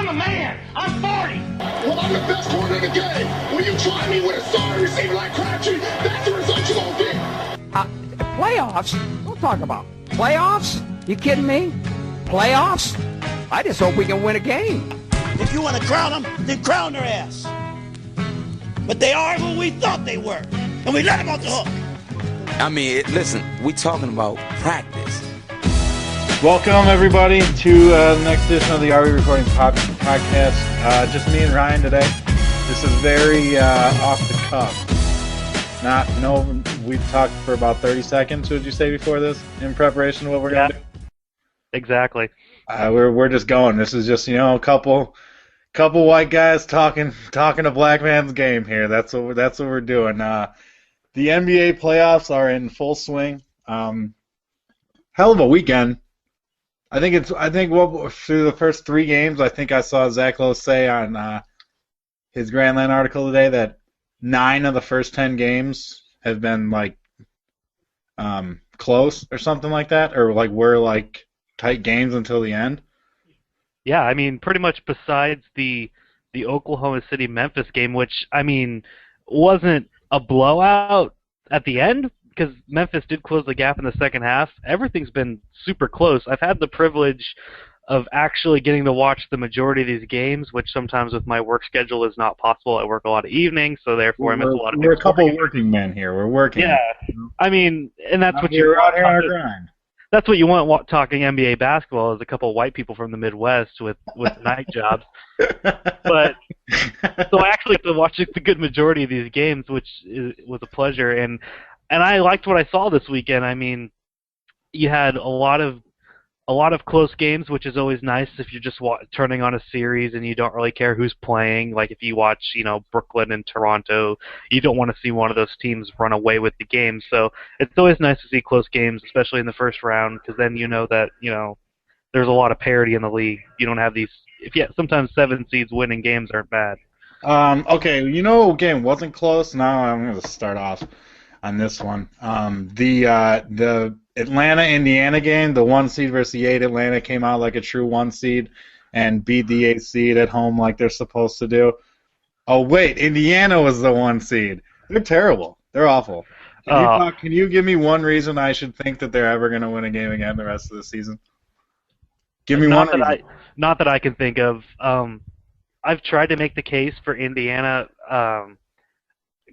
I'm a man. I'm 40. Well, I'm the best one in the game. When you try me with a sorry receiver like Crabtree, that's the result you're going to get. Playoffs? Don't talk about playoffs. You kidding me? Playoffs? I just hope we can win a game. If you want to crown them, then crown their ass. But they are who we thought they were, and we let them off the hook. I mean, listen, we talking about practice. Welcome, everybody, to the next edition of the Are We Recording podcast. Just me and Ryan today. This is very off the cuff. We've talked for about 30 seconds, would you say, before this, in preparation of what we're going to do? Exactly. We're just going. This is just, a couple white guys talking a black man's game here. That's what we're doing. The NBA playoffs are in full swing. Hell of a weekend. I think through the first 3 games, I think I saw Zach Lowe say on his Grandland article today that 9 of the first 10 games have been close or something like that, or were tight games until the end. Yeah, I mean, pretty much besides the Oklahoma City-Memphis game, which, I mean, wasn't a blowout at the end, because Memphis did close the gap in the second half. Everything's been super close. I've had the privilege of actually getting to watch the majority of these games, which sometimes with my work schedule is not possible. I work a lot of evenings, so therefore I miss a lot of. We're a couple of working men here. We're working. Yeah, I mean, and that's what you're out here on our grind. That's what you want talking NBA basketball, is a couple of white people from the Midwest with night jobs. But so I actually get to watch the good majority of these games, which was a pleasure. And I liked what I saw this weekend. I mean, you had a lot of close games, which is always nice if you're just turning on a series and you don't really care who's playing. Like if you watch, Brooklyn and Toronto, you don't want to see one of those teams run away with the game. So it's always nice to see close games, especially in the first round, because then you know that there's a lot of parity in the league. You don't have these. Sometimes 7 seeds winning games aren't bad. Okay, game wasn't close. Now I'm going to start off on this one. The Atlanta-Indiana game, the 1 seed versus the 8. Atlanta came out like a true 1 seed and beat the 8 seed at home like they're supposed to do. Oh, wait, Indiana was the 1 seed. They're terrible. They're awful. Can you give me one reason I should think that they're ever going to win a game again the rest of the season? Give me one reason. Not that I can think of. I've tried to make the case for Indiana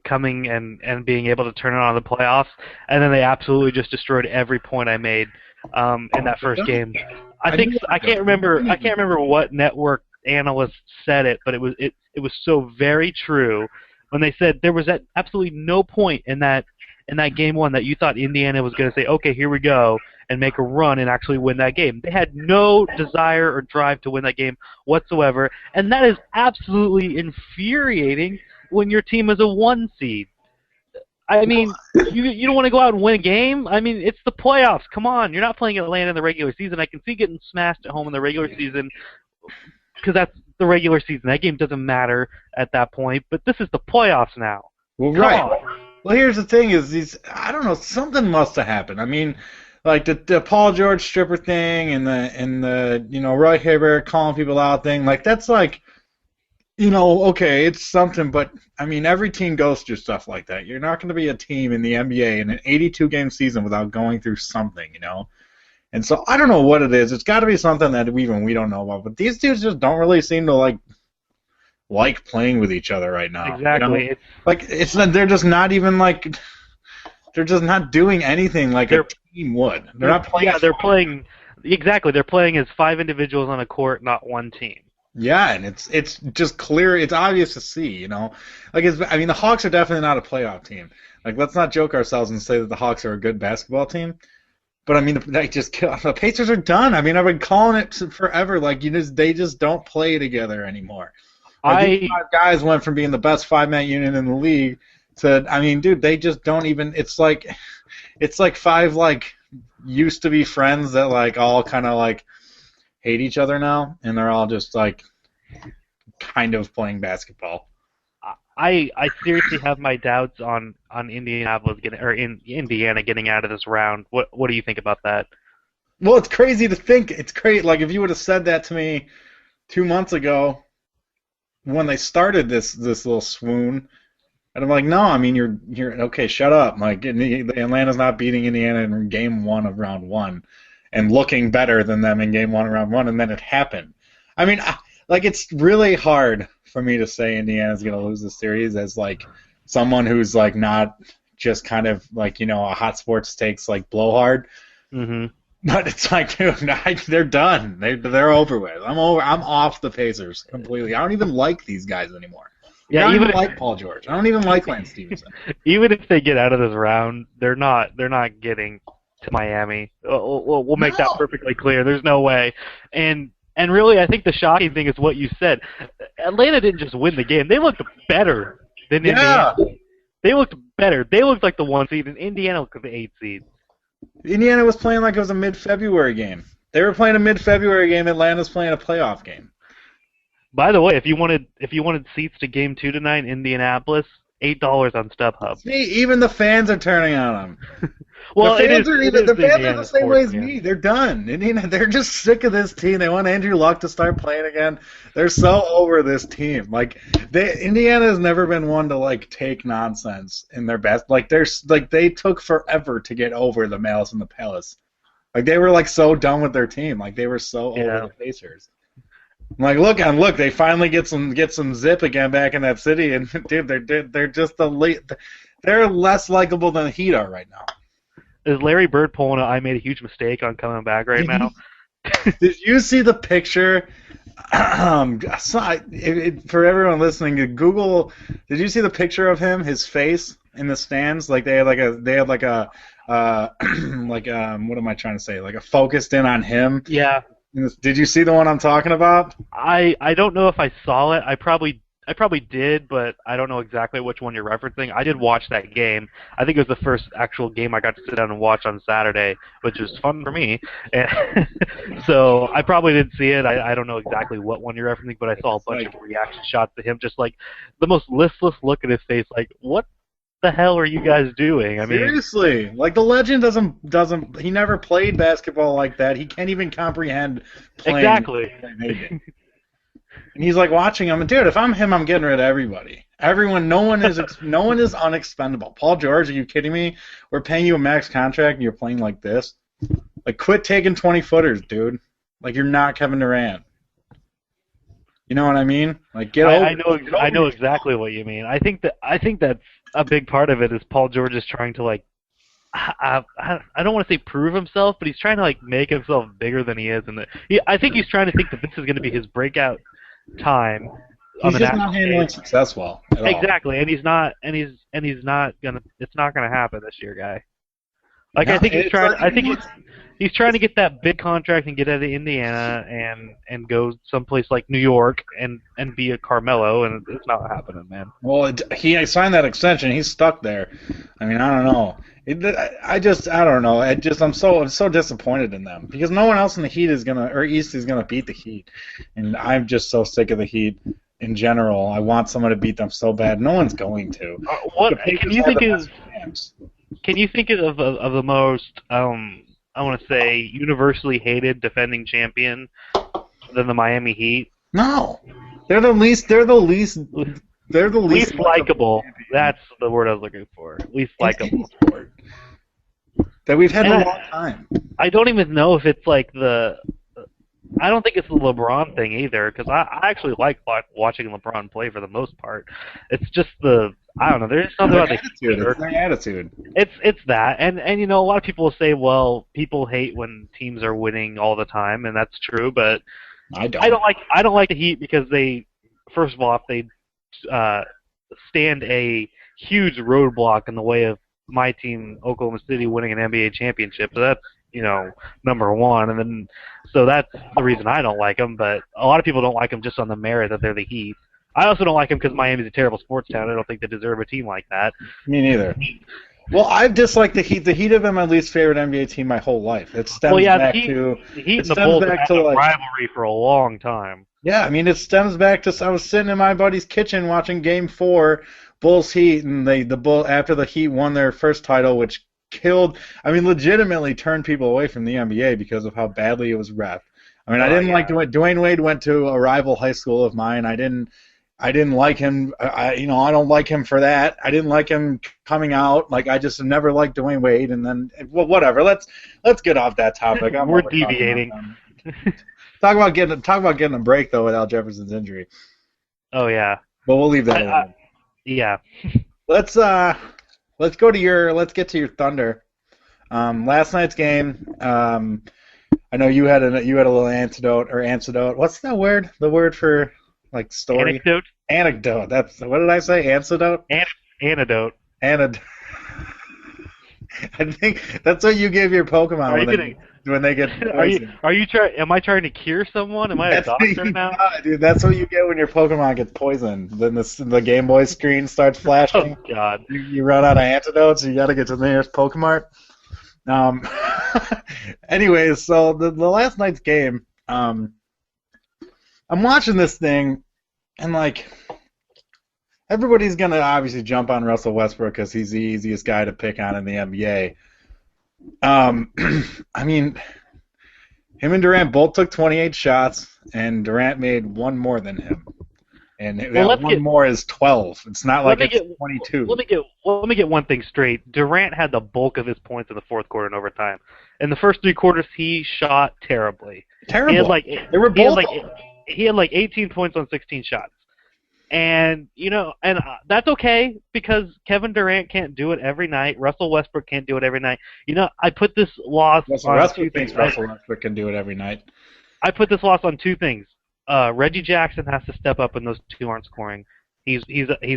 coming and being able to turn it on in the playoffs, and then they absolutely just destroyed every point I made in that first game. I can't remember what network analyst said it, but it was so very true when they said there was absolutely no point in that game 1 that you thought Indiana was going to say, okay, here we go, and make a run and actually win that game. They had no desire or drive to win that game whatsoever, and that is absolutely infuriating when your team is a 1 seed. I mean, you don't want to go out and win a game? I mean, it's the playoffs. Come on. You're not playing Atlanta in the regular season. I can see getting smashed at home in the regular season because that's the regular season. That game doesn't matter at that point, but this is the playoffs now. Well, right. Well, here's the thing is I don't know, something must have happened. I mean, like the Paul George stripper thing and the Roy Hibbert calling people out thing, that's okay, it's something, but, I mean, every team goes through stuff like that. You're not going to be a team in the NBA in an 82-game season without going through something, And so I don't know what it is. It's got to be something that we don't know about. But these dudes just don't really seem to, like playing with each other right now. Exactly. They're just not even, they're just not doing anything like a team would. They're not playing. Yeah, they're playing. Exactly. They're playing as 5 individuals on a court, not 1 team. Yeah, and it's just clear. It's obvious to see, the Hawks are definitely not a playoff team. Let's not joke ourselves and say that the Hawks are a good basketball team. But I mean, the Pacers are done. I mean, I've been calling it forever. They just don't play together anymore. These 5 guys went from being the best 5-man unit in the league to, I mean, dude, they just don't even. It's like 5 used to be friends that all kind of hate each other now, and they're all just kind of playing basketball. I seriously have my doubts on Indianapolis Indiana getting out of this round. What do you think about that? Well, it's crazy to think. It's crazy. If you would have said that to me 2 months ago when they started this little swoon. And I'm like, no, I mean, you're okay, shut up. Like, Atlanta's not beating Indiana in game 1 of round 1 and looking better than them in game 1 of round 1, and then it happened. I mean, like, it's really hard for me to say Indiana's going to lose the series as, like, someone who's, like, not just kind of, like, you know, a hot sports takes, like, blowhard. Mm-hmm. But it's like, dude, they're done. They're over with. I'm off the Pacers completely. I don't even like these guys anymore. Yeah, I don't even even like Paul George. I don't even like Lance Stevenson. even if they get out of this round, they're not getting to Miami. We'll make that perfectly clear. There's no way. And really, I think the shocking thing is what you said. Atlanta didn't just win the game; they looked better than Indiana. They looked better. They looked like the 1 seed, and Indiana looked like the 8 seed. Indiana was playing like it was a mid-February game. They were playing a mid-February game. Atlanta's playing a playoff game. By the way, if you wanted seats to Game 2 tonight in Indianapolis, $8 on StubHub. See, even the fans are turning on them. Well, the fans are the Indiana same way as sports, me. They're done. Indiana, they're just sick of this team. They want Andrew Luck to start playing again. They're so over this team. Like, Indiana has never been one to like take nonsense in their best. Like, they took forever to get over the Malice in the Palace. Like, they were like so done with their team. Like, they were so over the Pacers. I'm like, look, they finally get some zip again back in that city, and dude, they're just they're less likable than the Heat are right now. Is Larry Bird pulling a I made a huge mistake on coming back right now? Did you see the picture? For everyone listening, Google. Did you see the picture of him, his face in the stands? Like they had like a what am I trying to say? Like a focused in on him. Yeah. Did you see the one I'm talking about? I don't know if I saw it. I probably did, but I don't know exactly which one you're referencing. I did watch that game. I think it was the first actual game I got to sit down and watch on Saturday, which was fun for me. And so I probably didn't see it. I don't know exactly what one you're referencing, but I saw a bunch of reaction shots to him, just like the most listless look at his face, like, what the hell are you guys doing? I mean, seriously, like the legend doesn't he never played basketball like that. He can't even comprehend playing exactly. And he's like watching him, and dude, if I'm him, I'm getting rid of everybody. Everyone, no one is unexpendable. Paul George, are you kidding me? We're paying you a max contract, and you're playing like this. Like, quit taking 20-footers, dude. Like, you're not Kevin Durant. You know what I mean? Like, I know exactly what you mean. I think that's a big part of it is Paul George is trying to like, I don't want to say prove himself, but he's trying to like make himself bigger than he is, and I think he's trying to think that this is going to be his breakout time. He's just not handling success well at all. Exactly, and he's not gonna. It's not gonna happen this year, guy. Like, no, I think he's trying to get that big contract and get out of Indiana and go someplace like New York and be a Carmelo, and it's not happening, man. Well, he signed that extension. He's stuck there. I mean, I don't know. I don't know. I'm so disappointed in them because no one else in the Heat East is gonna beat the Heat, and I'm just so sick of the Heat in general. I want someone to beat them so bad. No one's going to. Can you think of the most I want to say universally hated defending champion than the Miami Heat? No, they're the least likable. That's the word I was looking for. Least likable sport that we've had in a long time. I don't even know if it's like I don't think it's the LeBron thing either, because I actually like watching LeBron play for the most part. It's just I don't know. There's something about their attitude. It's that, and you know, a lot of people will say, well, people hate when teams are winning all the time, and that's true. But I don't like the Heat because they, first of all, if they stand a huge roadblock in the way of my team, Oklahoma City, winning an NBA championship. So that's, you know, number one, and then so that's the reason I don't like them. But a lot of people don't like them just on the merit that they're the Heat. I also don't like them because Miami's a terrible sports town. I don't think they deserve a team like that. Me neither. Well, I've disliked the Heat. The Heat have been my least favorite NBA team my whole life. It stems back to the Heat and the Bulls have had a rivalry for a long time. Yeah, I mean, it stems back to I was sitting in my buddy's kitchen watching Game 4, Bulls Heat, and after the Heat won their first title, which legitimately turned people away from the NBA because of how badly it was ref. I mean, I didn't like Dwayne Wade went to a rival high school of mine. I didn't like him. I don't like him for that. I didn't like him coming out. Like, I just never liked Dwayne Wade. And then, well, whatever. Let's get off that topic. We're deviating. Talk about getting a break though with Al Jefferson's injury. Oh yeah. But we'll leave that alone. Yeah. Let's get to your Thunder. Last night's game. I know you had a little anecdote. What's that word? The word for like story. Anecdote. That's what did I say? Anecdote. Antidote. Anecdote. I think that's what you give your Pokemon when they get poisoned. Am I trying to cure someone? Am I a doctor now? Dude, that's what you get when your Pokemon gets poisoned. Then the Game Boy screen starts flashing. Oh God! You run out of antidotes. You got to get to the nearest Pokemart. Anyways, so the last night's game, I'm watching this thing, and like everybody's gonna obviously jump on Russell Westbrook because he's the easiest guy to pick on in the NBA. I mean, him and Durant both took 28 shots, and Durant made one more than him. And more is 12. It's not like it's 22. Let me get one thing straight. Durant had the bulk of his points in the fourth quarter and overtime. In the first three quarters, he shot terribly. Terrible. He had like 18 points on 16 shots. And that's okay because Kevin Durant can't do it every night. Russell Westbrook can't do it every night. I put this loss on two things. Russell Westbrook can do it every night. I put this loss on two things. Reggie Jackson has to step up when those two aren't scoring. He's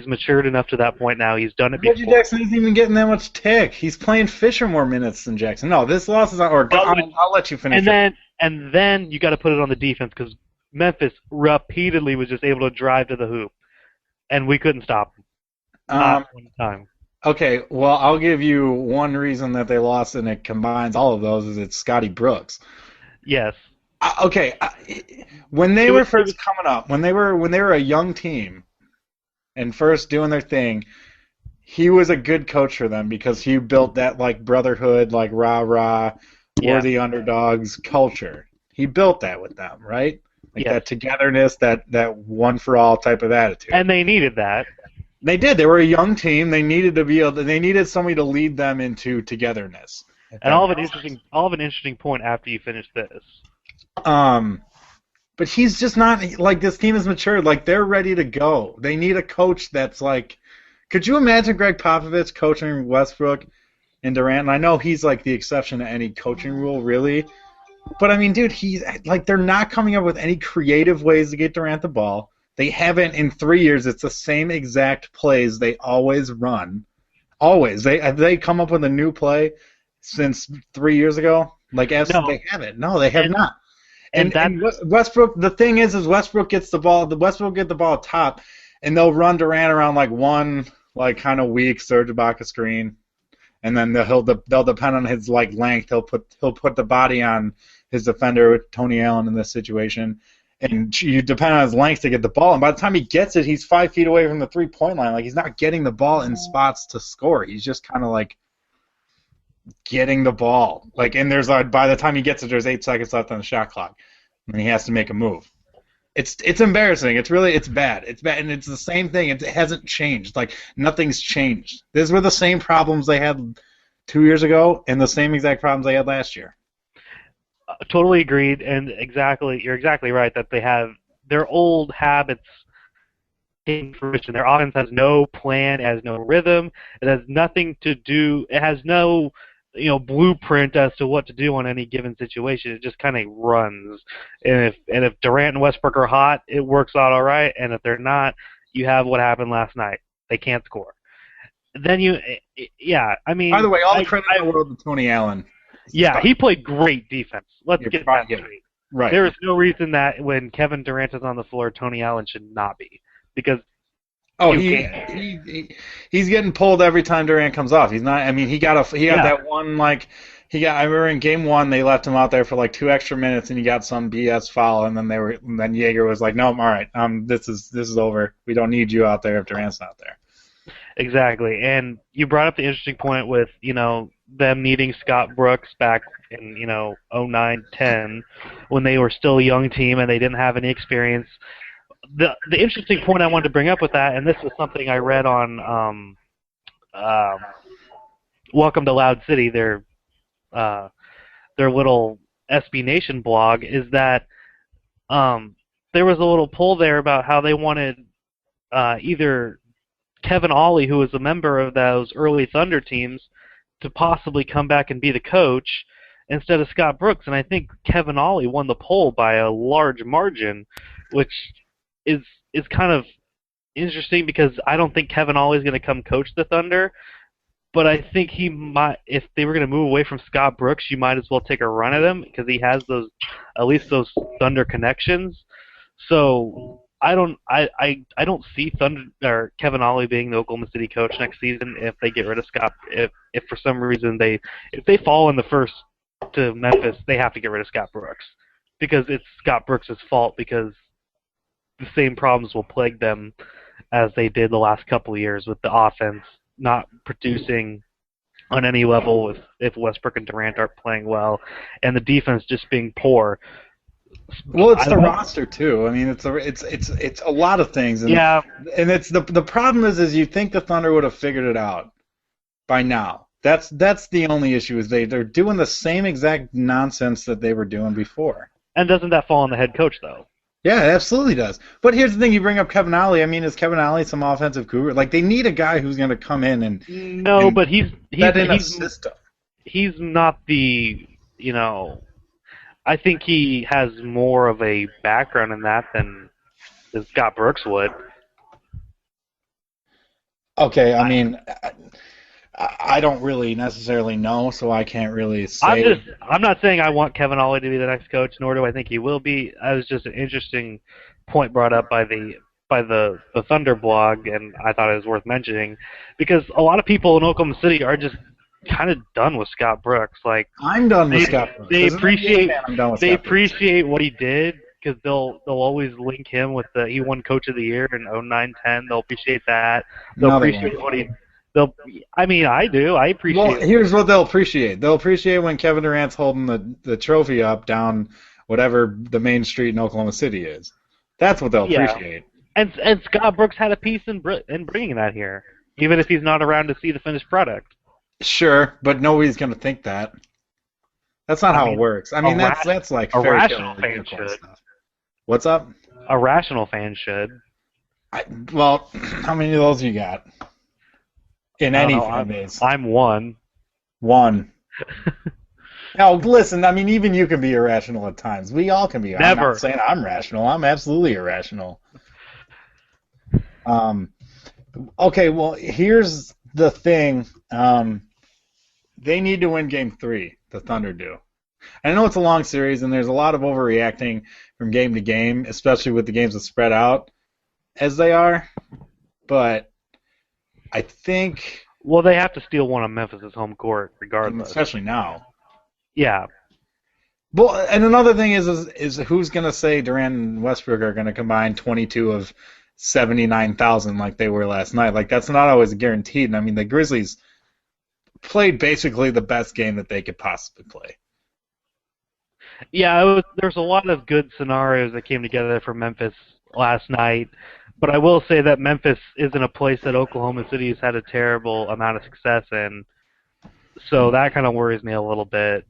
matured enough to that point now. He's done it before. Reggie Jackson isn't even getting that much tick. He's playing Fisher more minutes than Jackson. No, this loss is not. I'll let you finish. And then you got to put it on the defense because Memphis repeatedly was just able to drive to the hoop, and we couldn't stop them. Not one time. Okay, well, I'll give you one reason that they lost, and it combines all of those. Is it's Scotty Brooks. Yes. When they were first coming up, when they were a young team and first doing their thing, he was a good coach for them because he built that like brotherhood, like rah-rah, we're the underdogs culture. He built that with them, right? Like that togetherness, that one for all type of attitude. And they needed that. They did. They were a young team. They needed they needed somebody to lead them into togetherness. And all of an interesting point after you finish this. But he's just not like this team is matured. Like they're ready to go. They need a coach that's like. Could you imagine Greg Popovich coaching Westbrook and Durant? And I know he's like the exception to any coaching rule, really. But I mean, dude, they're not coming up with any creative ways to get Durant the ball. They haven't in 3 years. It's the same exact plays they always run. Always. They come up with a new play since 3 years ago. They haven't. No, they have not. And Westbrook, the thing is Westbrook gets the ball. Westbrook get the ball top, and they'll run Durant around like one like kind of weak Serge Ibaka screen, and then they'll depend on his like length. He'll put the body on his defender with Tony Allen in this situation, and you depend on his length to get the ball. And by the time he gets it, he's 5 feet away from the 3-point line. Like he's not getting the ball in spots to score. He's just kind of like getting the ball. Like, and by the time he gets it, there's 8 seconds left on the shot clock, and he has to make a move. It's embarrassing. It's bad. It's bad, and it's the same thing. It hasn't changed. Like nothing's changed. These were the same problems they had 2 years ago, and the same exact problems they had last year. Totally agreed, and you're exactly right that they have their old habits in fruition. Their offense has no plan, it has no rhythm, it has nothing to do. It has no blueprint as to what to do on any given situation. It just kind of runs. And if Durant and Westbrook are hot, it works out all right. And if they're not, you have what happened last night. They can't score. Then I mean. By the way, all the credit in the world to Tony Allen. Yeah, he played great defense. Let's get that straight. Right. There is no reason that when Kevin Durant is on the floor, Tony Allen should not be, because. Oh, he's getting pulled every time Durant comes off. He's not. I mean, he got that one like I remember in game 1 they left him out there for like 2 extra minutes and he got some BS foul and then Jaeger was like, no, all right, this is over. We don't need you out there if Durant's not there. Exactly, and you brought up the interesting point with them needing Scott Brooks back in 09-10 when they were still a young team and they didn't have any experience. The interesting point I wanted to bring up with that, and this was something I read on Welcome to Loud City, their little SB Nation blog, is that there was a little poll there about how they wanted either Kevin Ollie, who was a member of those early Thunder teams, to possibly come back and be the coach instead of Scott Brooks. And I think Kevin Ollie won the poll by a large margin, which is kind of interesting because I don't think Kevin Ollie is going to come coach the Thunder. But I think he might, if they were going to move away from Scott Brooks, you might as well take a run at him because he has at least those Thunder connections. So I don't see Thunder or Kevin Ollie being the Oklahoma City coach next season if they get rid of Scott. If for some reason if they fall in the first to Memphis, they have to get rid of Scott Brooks because it's Scott Brooks' fault because the same problems will plague them as they did the last couple of years with the offense not producing on any level if Westbrook and Durant aren't playing well, and the defense just being poor. Well, it's the roster too. I mean, it's a lot of things. And, yeah. And it's the problem is you think the Thunder would have figured it out by now. That's the only issue is they're doing the same exact nonsense that they were doing before. And doesn't that fall on the head coach though? Yeah, it absolutely does. But here's the thing: you bring up Kevin Ollie. I mean, is Kevin Ollie some offensive guru? Like they need a guy who's going to come in and but he's a system. He's not the I think he has more of a background in that than Scott Brooks would. Okay, I mean, I don't really necessarily know, so I can't really say. I'm not saying I want Kevin Ollie to be the next coach, nor do I think he will be. That was just an interesting point brought up by the Thunder blog, and I thought it was worth mentioning because a lot of people in Oklahoma City are just kind of done with Scott Brooks. Like I'm done with Scott Brooks. They appreciate what he did because they'll always link him with he won Coach of the Year in 09-10. They'll appreciate that. They'll appreciate what he. I do. I appreciate. Well, here's what they'll appreciate. They'll appreciate when Kevin Durant's holding the trophy up down whatever the main street in Oklahoma City is. That's what they'll appreciate. And Scott Brooks had a piece in bringing that here, even if he's not around to see the finished product. Sure, but nobody's going to think that. That's not how it works. I mean, that's like a rational fan should. Stuff. What's up? A rational fan should. Well, how many of those you got? In any fan base. I'm one. One. Now, listen, I mean, even you can be irrational at times. We all can be. Never. I'm not saying I'm rational. I'm absolutely irrational. Okay, well, here's the thing. They need to win Game 3, the Thunder do. I know it's a long series, and there's a lot of overreacting from game to game, especially with the games that spread out as they are, but I think... Well, they have to steal one on Memphis' home court, regardless. Especially now. Yeah. Well, and another thing is who's going to say Durant and Westbrook are going to combine 22 of 79,000 like they were last night? Like, that's not always guaranteed. And I mean, the Grizzlies played basically the best game that they could possibly play. Yeah, there's a lot of good scenarios that came together for Memphis last night. But I will say that Memphis isn't a place that Oklahoma City has had a terrible amount of success in. So that kind of worries me a little bit.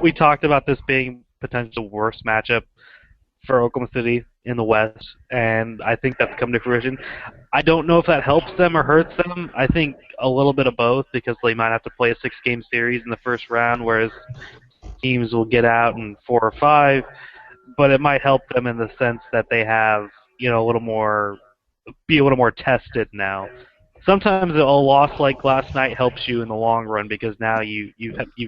We talked about this being potential worst matchup for Oklahoma City in the West, and I think that's come to fruition. I don't know if that helps them or hurts them. I think a little bit of both because they might have to play a 6-game series in the first round, whereas teams will get out in 4 or 5. But it might help them in the sense that they have, be a little more tested now. Sometimes a loss like last night helps you in the long run because now you've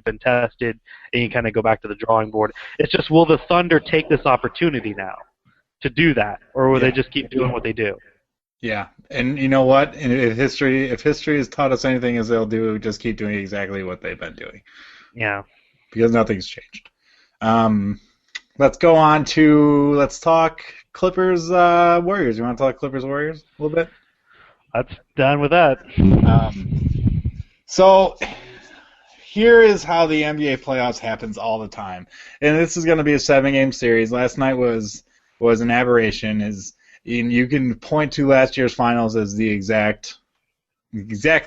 been tested and you kind of go back to the drawing board. It's just, will the Thunder take this opportunity now to do that, or will they just keep doing what they do? Yeah, and you know what? And if history has taught us anything, is they'll just keep doing exactly what they've been doing. Yeah, because nothing's changed. Let's go on to let's talk Clippers Warriors. You want to talk Clippers Warriors a little bit? That's done with that. So here is how the NBA playoffs happens all the time, and this is going to be a 7-game series. Last night was an aberration. You can point to last year's finals as the exactly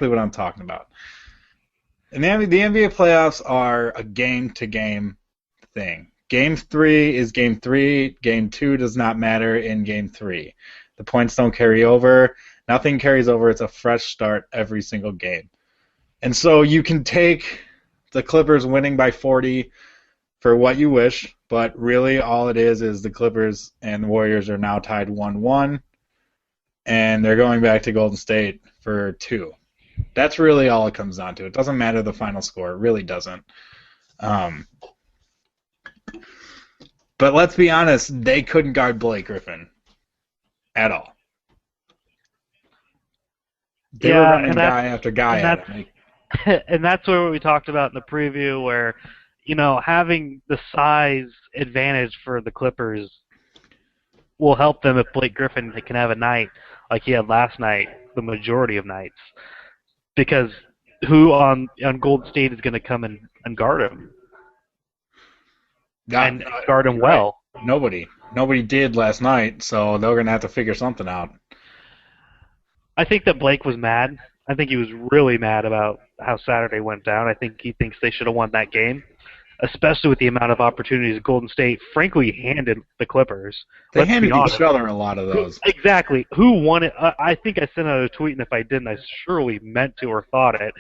what I'm talking about. And the NBA playoffs are a game-to-game thing. Game 3 is Game 3. Game 2 does not matter in Game 3. The points don't carry over. Nothing carries over. It's a fresh start every single game. And so you can take the Clippers winning by 40 for what you wish, but really all it is the Clippers and the Warriors are now tied 1-1, and they're going back to Golden State for 2. That's really all it comes down to. It doesn't matter the final score. It really doesn't. But let's be honest, they couldn't guard Blake Griffin at all. They were running guy after guy at him. And that's what we talked about in the preview where, having the size advantage for the Clippers will help them if Blake Griffin can have a night like he had last night, the majority of nights. Because who on Golden State is going to come and guard him? And guard him well. Nobody. Nobody did last night, so they're going to have to figure something out. I think that Blake was mad. I think he was really mad about how Saturday went down. I think he thinks they should have won that game, especially with the amount of opportunities Golden State, frankly, handed the Clippers. They handed each other a lot of those. Exactly. Who won it? I think I sent out a tweet, and if I didn't, I surely meant to or thought it.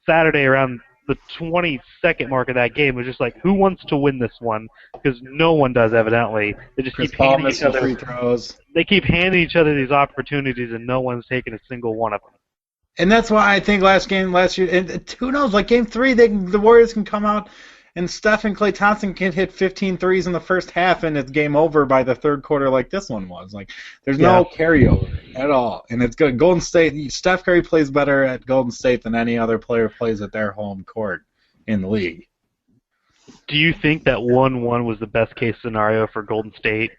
Saturday around the 22nd mark of that game was just like, who wants to win this one? Because no one does, evidently. They just keep handing each other free throws. They keep handing each other these opportunities, and no one's taking a single one of them. And that's why I think last year, and who knows, like Game 3, the Warriors can come out and Steph and Klay Thompson can hit 15 threes in the first half, and it's game over by the third quarter like this one was. Like, there's no carryover at all. And it's good. Golden State, Steph Curry plays better at Golden State than any other player plays at their home court in the league. Do you think that 1-1 was the best case scenario for Golden State?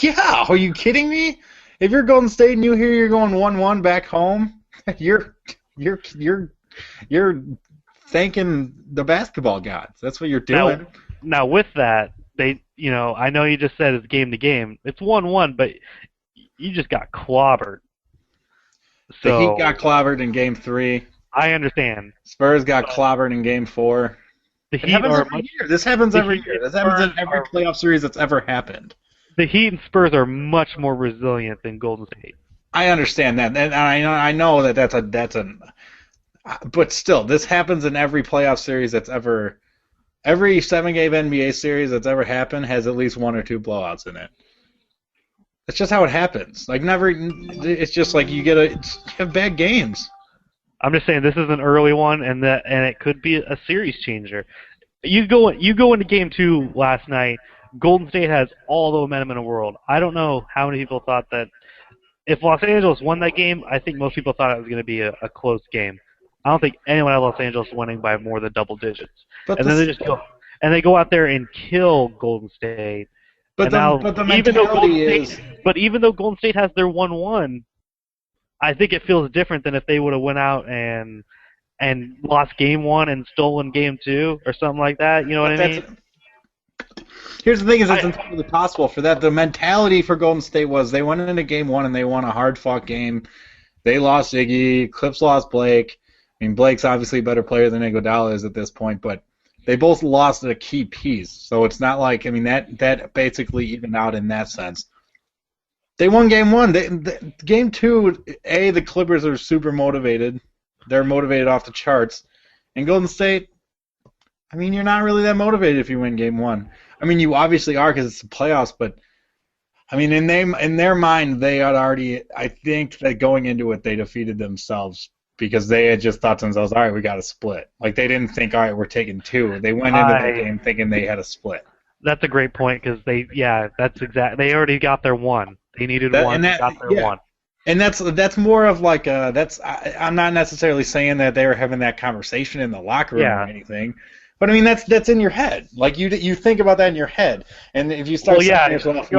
Yeah, are you kidding me? If you're Golden State and you hear you're going 1-1 back home, you're thanking the basketball gods. That's what you're doing. Now with that, I know you just said it's game to game. It's 1-1, but you just got clobbered. So, the Heat got clobbered in Game 3. I understand. Spurs got clobbered in Game 4. The Heat are every year. This happens every year. This happens in every playoff series that's ever happened. The Heat and Spurs are much more resilient than Golden State. I understand that, and I know that that's but still, this happens in every playoff series that's ever, every 7-game NBA series that's ever happened has at least 1 or 2 blowouts in it. That's just how it happens. Like it's just like you have bad games. I'm just saying this is an early one, and it could be a series changer. You go into Game 2 last night. Golden State has all the momentum in the world. I don't know how many people thought that. If Los Angeles won that game, I think most people thought it was going to be a close game. I don't think anyone at Los Angeles winning by more than double digits. Then they go out there and kill Golden State. But the mentality is. But even though Golden State has their 1-1, I think it feels different than if they would have went out and lost Game 1 and stolen Game 2 or something like that. You know what I mean? Here's the thing: it's entirely possible for that. The mentality for Golden State was they went into Game 1 and they won a hard-fought game. They lost Iggy. Clips lost Blake. I mean, Blake's obviously a better player than Iguodala is at this point, but they both lost a key piece. So it's not like, that basically evened out in that sense. They won Game 1. Game 2, the Clippers are super motivated. They're motivated off the charts. And Golden State, you're not really that motivated if you win Game 1. You obviously are because it's the playoffs, but in their mind, they had already. I think that going into it, they defeated themselves because they had just thought to themselves, "All right, we got to split." Like they didn't think, "All right, we're taking 2." They went into the game thinking they had a split. That's a great point because that's exactly. They already got their 1. They needed 1. They got their 1. And that's more of like I'm not necessarily saying that they were having that conversation in the locker room or anything. But I mean, that's in your head. Like you think about that in your head, and if you start saying, yourself, we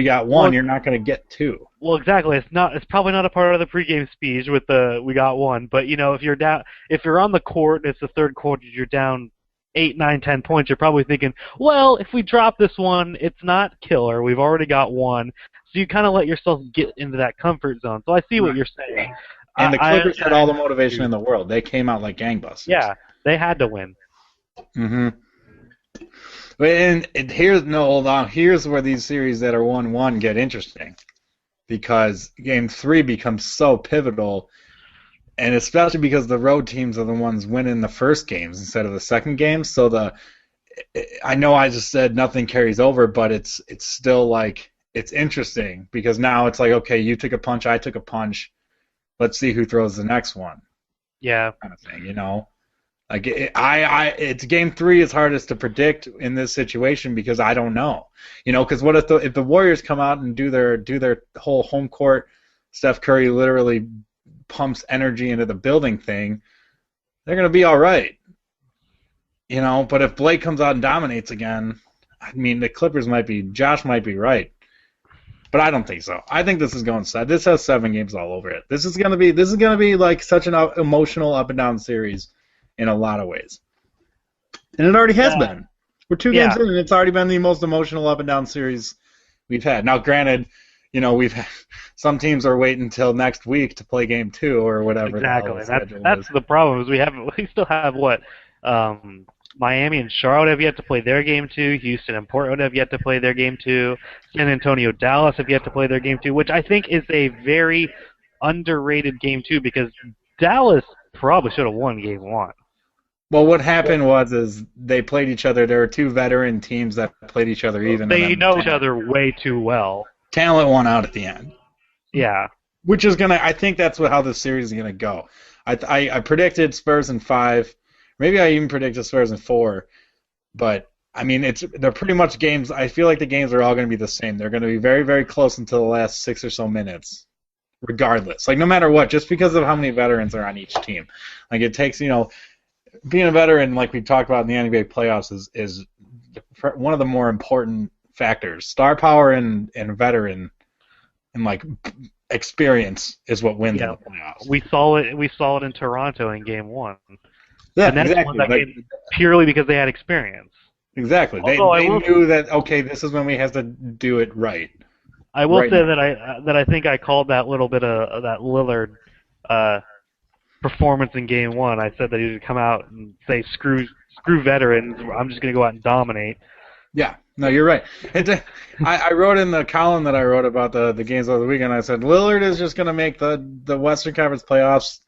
got one, you're not going to get two. Well, exactly. It's probably not a part of the pregame speech with the we got one. But if you're on the court, and it's the third quarter, you're down 8, 9, 10 points. You're probably thinking, well, if we drop this one, it's not killer. We've already got one. So you kind of let yourself get into that comfort zone. So I see what you're saying. And the Clippers had all the motivation in the world. They came out like gangbusters. Yeah, they had to win. Mm-hmm. And here's where these series that are 1-1 get interesting, because Game 3 becomes so pivotal, and especially because the road teams are the ones winning the first games instead of the second game. So I know I just said nothing carries over, but it's still like it's interesting because now it's like, okay, you took a punch, I took a punch. Let's see who throws the next one. Yeah, kind of thing, Like it's Game 3 is hardest to predict in this situation because I don't know, because what if the Warriors come out and do their whole home court, Steph Curry literally pumps energy into the building thing, they're gonna be all right, But if Blake comes out and dominates again, I mean the Clippers Josh might be right. But I don't think so. I think this is going sad. This has 7 games all over it. This is gonna be like such an emotional up and down series in a lot of ways, and it already has been. We're 2 games in, and it's already been the most emotional up and down series we've had. Now, granted, we've had, some teams are waiting until next week to play Game 2 or whatever. Exactly. That's the problem. Is we still have Miami and Charlotte have yet to play their Game 2. Houston and Portland have yet to play their Game 2. San Antonio, Dallas have yet to play their Game 2, which I think is a very underrated Game 2 because Dallas probably should have won Game 1. Well, what happened was they played each other. There were 2 veteran teams that played each other even. They know each other way too well. Talent won out at the end. Yeah. Which is I think that's how this series is gonna go. I predicted Spurs in 5. Maybe I even predicted Spurs in 4, but I mean they're pretty much games. I feel like the games are all going to be the same. They're going to be very, very close until the last 6 or so minutes, regardless. Like no matter what, just because of how many veterans are on each team. Like it takes, being a veteran, like we talked about in the NBA playoffs, is one of the more important factors. Star power and veteran and like experience is what wins in the playoffs. We saw it in Toronto in Game 1. Yeah, and exactly. Purely because they had experience. Exactly. They knew that, okay, this is when we have to do it right. I will say that I think I called that little bit of that Lillard performance in Game 1. I said that he would come out and say, screw veterans, I'm just going to go out and dominate. Yeah. No, you're right. I wrote in the column that I wrote about the games over the weekend, I said, Lillard is just going to make the Western Conference playoffs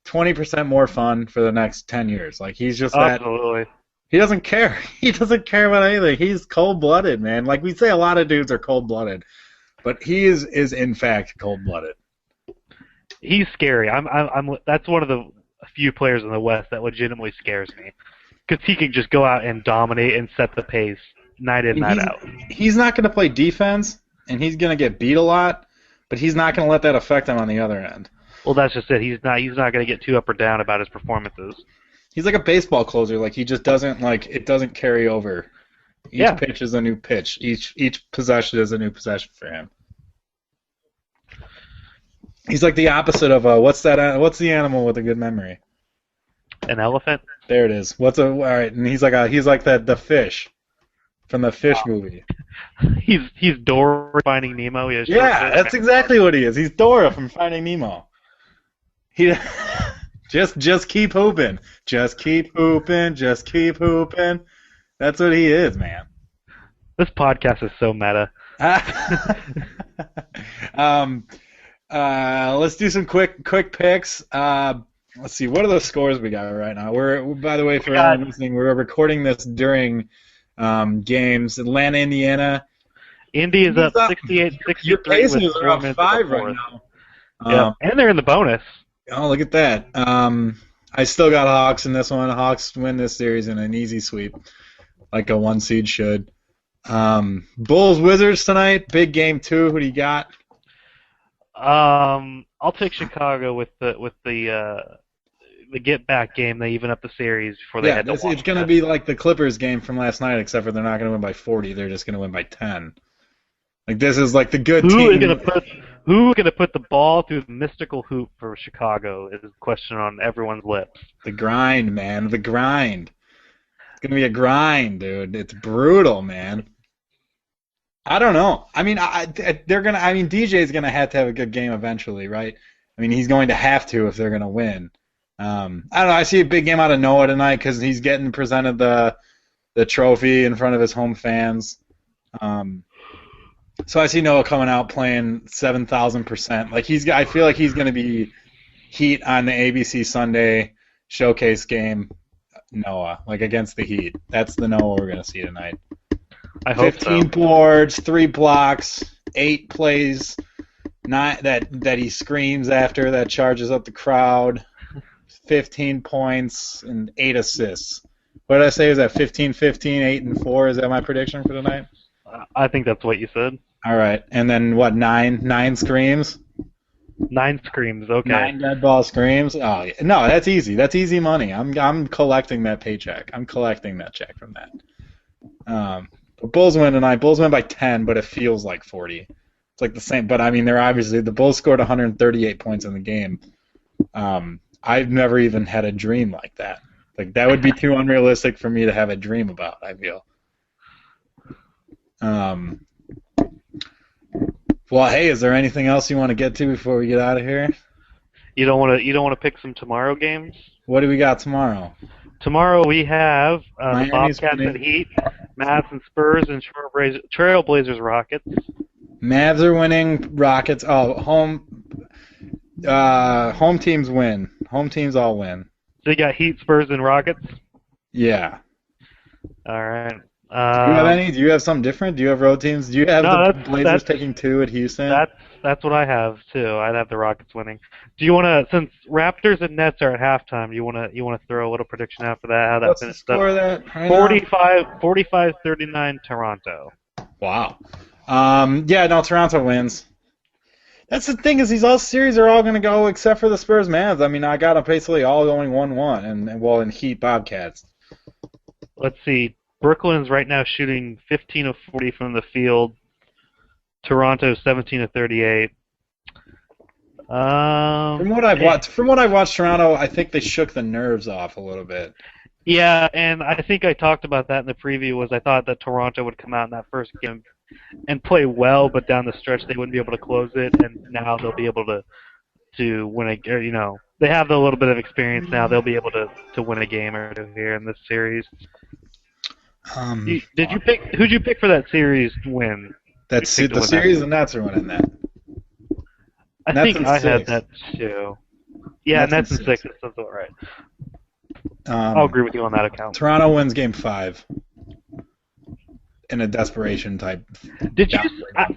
20% more fun for the next 10 years. Like he's just absolutely. He doesn't care. He doesn't care about anything. He's cold-blooded, man. Like we say, a lot of dudes are cold-blooded, but he is in fact cold-blooded. He's scary. That's one of the few players in the West that legitimately scares me because he can just go out and dominate and set the pace night in, night out. He's not going to play defense, and he's going to get beat a lot, but he's not going to let that affect him on the other end. Well, that's just it. He's not going to get too up or down about his performances. He's like a baseball closer. Like he just doesn't it doesn't carry over. Each pitch is a new pitch. Each possession is a new possession for him. He's like the opposite of what's the animal with a good memory? An elephant. There it is. All right? And he's like the fish from the Fish movie. He's Dora from Finding Nemo. Yeah, that's exactly what he is. He's Dora from Finding Nemo. He just keep hooping. Just keep hooping. Just keep hooping. That's what he is, man. This podcast is so meta. Let's do some quick picks. Let's see. What are the scores we got right now? By the way, for anyone listening, we're recording this during games. Atlanta, Indiana. Indy is up 68-63. Your Pacers are up 5 right now. Yeah, and they're in the bonus. Oh, look at that. I still got Hawks in this one. Hawks win this series in an easy sweep, like a 1 seed should. Bulls Wizards tonight. Big game 2. Who do you got? I'll take Chicago with the the get back game. They even up the series before they Yeah, head to it's Washington. going to be like the Clippers game from last night, except for they're not going to win by 40. They're just going to win by 10. Like, this is like the good Who team. is gonna put the ball through the mystical hoop for Chicago is the question on everyone's lips. The grind, man. The grind. It's going to be a grind, dude. It's brutal, man. I don't know. I mean, DJ's going to have a good game eventually, right? I mean, he's going to have to if they're going to win. I don't know. I see a big game out of Noah tonight because he's getting presented the trophy in front of his home fans. So I see Noah coming out playing 7,000%. Like I feel like he's going to be Heat on the ABC Sunday showcase game. Noah, like against the Heat. That's the Noah we're going to see tonight. I hope 15 boards, 3 blocks, 8 plays. Not that he screams after that charges up the crowd. 15 points and 8 assists. What did I say? Is that 15, 8, and 4? Is that my prediction for tonight? I think that's what you said. All right, and then what? 9 screams. 9 screams. Okay. 9 dead ball screams. Oh yeah. No, that's easy. That's easy money. I'm collecting that paycheck. I'm collecting that check from that. But Bulls win tonight. Bulls win by 10, but it feels like 40. It's like the same. But I mean, the Bulls scored 138 points in the game. I've never even had a dream like that. Like that would be too unrealistic for me to have a dream about. I feel. Well, hey, is there anything else you want to get to before we get out of here? You don't want to pick some tomorrow games? What do we got tomorrow? Tomorrow we have the Miami's Bobcats winning. and Heat, Mavs and Spurs, and Trailblazers Rockets. Mavs are winning. Rockets. Oh, home teams win. Home teams all win. So you got Heat, Spurs, and Rockets. Yeah. All right. Do you have any? Do you have something different? Do you have road teams? Do you have No, the Blazers taking 2 at Houston? That's what I have too. I'd have the Rockets winning. Do you want to, since Raptors and Nets are at halftime, you want to throw a little prediction out for that? How that What's the finished score up? of that? Right 45-39 Toronto. Wow. Yeah, no, Toronto wins. That's the thing is these all series are all going to go except for the Spurs Mavs. I mean, I got them basically all going 1-1, and well, in Heat Bobcats. Let's see. Brooklyn's right now shooting 15 of 40 from the field. Toronto 17 of 38. From what I've watched, Toronto, I think they shook the nerves off a little bit. Yeah, and I think I talked about that in the preview. Was I thought that Toronto would come out in that first game and play well, but down the stretch they wouldn't be able to close it, and now they'll be able to win a. Or, they have a little bit of experience now. They'll be able to win a game or two here in this series. Who'd you pick for that series win? That's the series, and Nets are winning that. I Nets think in I had 6. that too. Yeah, Nets in 6. That's all right. I'll agree with you on that account. Toronto wins Game 5 in a desperation type. Did you?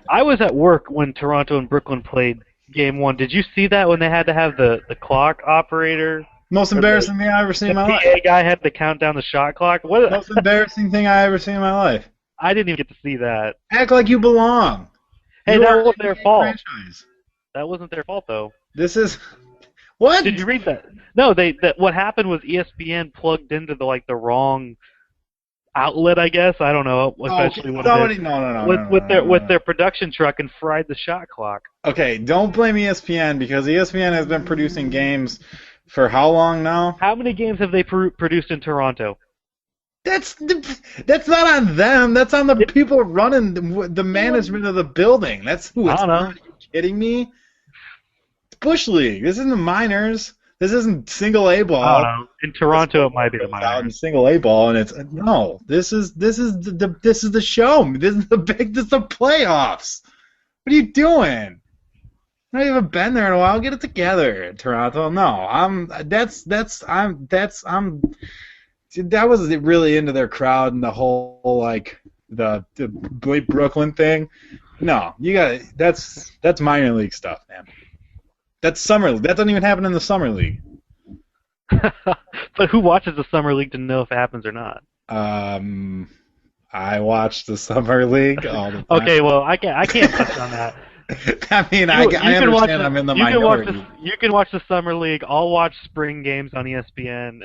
I was at work when Toronto and Brooklyn played Game 1. Did you see that when they had to have the clock operator? Most embarrassing thing I ever seen in my life. The PA guy had to count down the shot clock. What? Most embarrassing thing I ever seen in my life. I didn't even get to see that. Act like you belong. Hey, You that are wasn't a their fault. franchise. That wasn't their fault, though. This is what? Did you read that? No, what happened was ESPN plugged into the wrong outlet, I guess. I don't know, especially with their production truck and fried the shot clock. Okay, don't blame ESPN because ESPN has been producing games for how long now? How many games have they produced in Toronto? That's not on them. That's on the people running the management of the building. That's who it's I don't know. Are you kidding me? It's Bush League. This isn't the minors. This isn't single A ball. I don't know. In Toronto, it might be the Out in minors. single A ball, and it's no. This is the show. This is the playoffs. What are you doing? I've not even been there in a while. Get it together, Toronto. No, that was really into their crowd and the whole the Brooklyn thing. No, you got that's minor league stuff, man. That's summer. That doesn't even happen in the summer league. But who watches the summer league to know if it happens or not? I watch the summer league all the time. Okay, well I can't touch on that. I mean, I understand I'm in the minority. You can watch the summer league. I'll watch spring games on ESPN.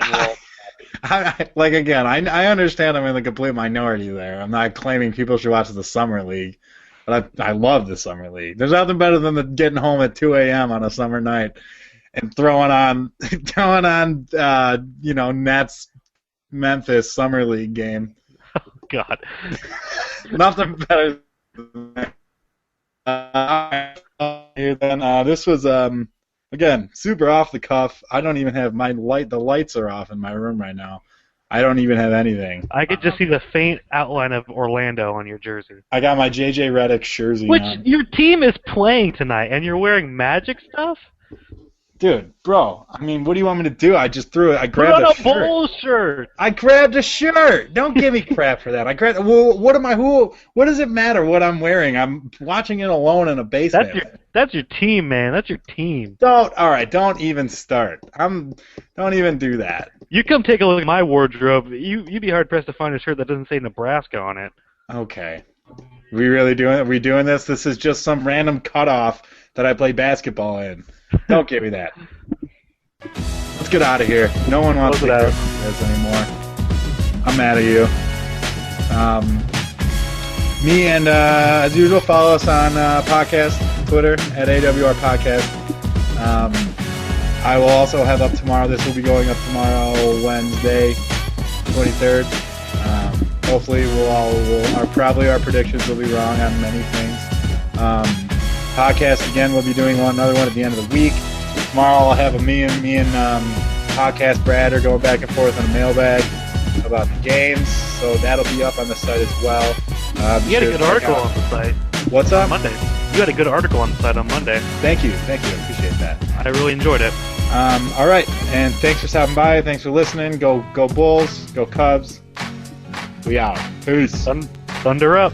And like again, I understand I'm in the complete minority there. I'm not claiming people should watch the summer league, but I love the summer league. There's nothing better than getting home at 2 a.m. on a summer night and throwing on Nets Memphis summer league game. Oh God. Nothing better than that. This was again super off the cuff. I don't even have my light. The lights are off in my room right now. I don't even have anything. I could just see the faint outline of Orlando on your jersey. I got my JJ Redick jersey Which on. Your team is playing tonight, and you're wearing Magic stuff? Dude, bro, I mean, what do you want me to do? I just threw it. I grabbed a shirt. Put on a Bulls shirt. I grabbed a shirt. Don't give me crap for that. I grabbed. Well, what am I? What does it matter what I'm wearing? I'm watching it alone in a basement. That's your team, man. That's your team. Don't even start. Don't even do that. You come take a look at my wardrobe. You'd be hard pressed to find a shirt that doesn't say Nebraska on it. Okay. We really doing it? We doing this? This is just some random cutoff that I play basketball in. Don't give me that. Let's get out of here. No one wants to hear this anymore. I'm mad at you. Me and, as usual, follow us on podcast, Twitter, at AWR Podcast. I will also have up tomorrow. This will be going up tomorrow, Wednesday, 23rd. Hopefully, probably our predictions will be wrong on many things. Podcast again. We'll be doing another one at the end of the week. Tomorrow I'll have me and podcast Brad are going back and forth on a mailbag about the games, so that'll be up on the site as well. You had a good article on the site. What's up? On Monday. You had a good article on the site on Monday. Thank you. I appreciate that. I really enjoyed it. All right, and thanks for stopping by. Thanks for listening. Go Bulls. Go Cubs. We out. Peace. Thunder up.